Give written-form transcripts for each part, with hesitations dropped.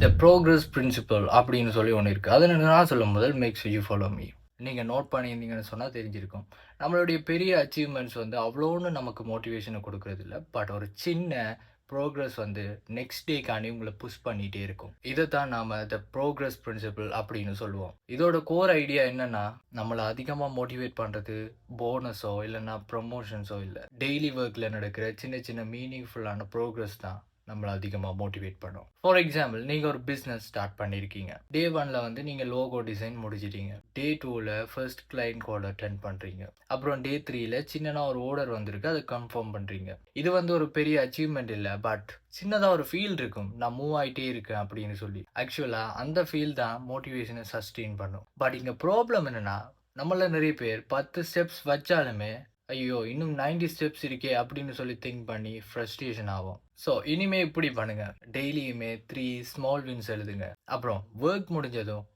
த progress principal அப்படின்னு சொல்லி ஒன்று இருக்குது. அது நான் சொல்லும் முதல் மேக்ஸ் யூ ஃபாலோ மீ. நீங்கள் நோட் பண்ணியிருந்தீங்கன்னு சொன்னால் தெரிஞ்சிருக்கும். நம்மளுடைய பெரிய அச்சீவ்மெண்ட்ஸ் வந்து அவ்வளோன்னு நமக்கு மோட்டிவேஷனை கொடுக்குறதில்ல. பட் ஒரு சின்ன ப்ரோக்ரஸ் வந்து நெக்ஸ்ட் டேக்காண்டி உங்களை புஷ் பண்ணிகிட்டே இருக்கும். இதை தான் நாம் த ப்ரோக்ரஸ் பிரின்சிபல் அப்படின்னு சொல்லுவோம். இதோட கோர் ஐடியா என்னன்னா, நம்மளை அதிகமாக மோட்டிவேட் பண்ணுறது போனஸோ இல்லைன்னா ப்ரமோஷன்ஸோ இல்லை, டெய்லி ஒர்க்கில் நடக்கிற சின்ன சின்ன மீனிங்ஃபுல்லான ப்ரோக்ரஸ் தான் நம்மளை அதிகமாக மோட்டிவேட் பண்ணும். ஃபார் எக்ஸாம்பிள், நீங்கள் ஒரு பிஸ்னஸ் ஸ்டார்ட் பண்ணியிருக்கீங்க. டே 1ல் வந்து நீங்கள் லோகோ டிசைன் முடிச்சிட்டீங்க. டே 2ல் ஃபர்ஸ்ட் கிளைண்ட் கால் அட்டென்ட் பண்ணுறீங்க. அப்புறம் டே 3ல் சின்னதாக ஒரு ஆர்டர் வந்திருக்கு, அதை கன்ஃபார்ம் பண்ணுறீங்க. இது வந்து ஒரு பெரிய அச்சீவ்மெண்ட் இல்லை, பட் சின்னதாக ஒரு ஃபீல் இருக்கும், நான் மூவ் ஆகிட்டே இருக்கேன் அப்படின்னு சொல்லி. ஆக்சுவலாக அந்த ஃபீல் தான் மோட்டிவேஷனை சஸ்டெயின் பண்ணும். பட் இங்கே ப்ராப்ளம் என்னென்னா, நம்மள நிறைய பேர் 10 ஸ்டெப்ஸ் வச்சாலுமே ஐயோ இன்னும் 90 ஸ்டெப்ஸ் இருக்கே அப்படின்னு சொல்லி திங்க் பண்ணி ஃப்ரஸ்ட்ரேஷன் ஆகும். ஸோ இனிமே இப்படி பண்ணுங்க, டெய்லியுமே 3 ஸ்மால் வின்ஸ் எழுதுங்க. அப்புறம் ஒர்க் முடிஞ்சதும்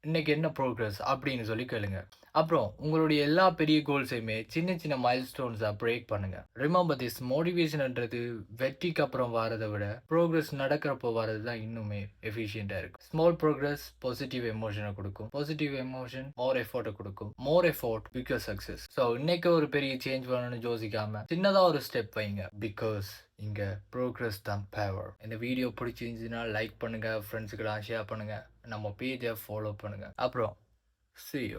இன்னைக்கு என்ன ப்ரோக்ரஸ் அப்படின்னு சொல்லி கேளுங்க. அப்புறம் உங்களுடைய எல்லா பெரிய கோல்ஸையுமே சின்ன சின்ன மைல்ஸ்டோன்ஸாக பிரேக் பண்ணுங்க. ரிமெம்பர் திஸ், மோட்டிவேஷன்ன்றது வெற்றிக்கு அப்புறம் வரதை விட ப்ரோக்ரஸ் நடக்கிறப்போ வரது தான் இன்னுமே எஃபிஷியண்டாக இருக்கும். ஸ்மால் ப்ரோக்ரஸ் பாசிட்டிவ் எமோஷனை கொடுக்கும், பாசிட்டிவ் எமோஷன் மோர் எஃபோர்ட்டை கொடுக்கும், மோர் எஃபோர்ட் பிகர் சக்ஸஸ். ஸோ இன்னைக்கு ஒரு பெரிய சேஞ்ச் பண்ணணும்னு யோசிக்காம சின்னதாக ஒரு ஸ்டெப் வைங்க, பிகாஸ் இங்க ப்ரோக்ரஸ் தான் பவர். இந்த வீடியோ பிடிச்சிருந்துச்சுன்னா லைக் பண்ணுங்க, ஃப்ரெண்ட்ஸுக்கெல்லாம் ஷேர் பண்ணுங்க, நம்ம பேஜை ஃபாலோ பண்ணுங்க. அப்புறம் see you.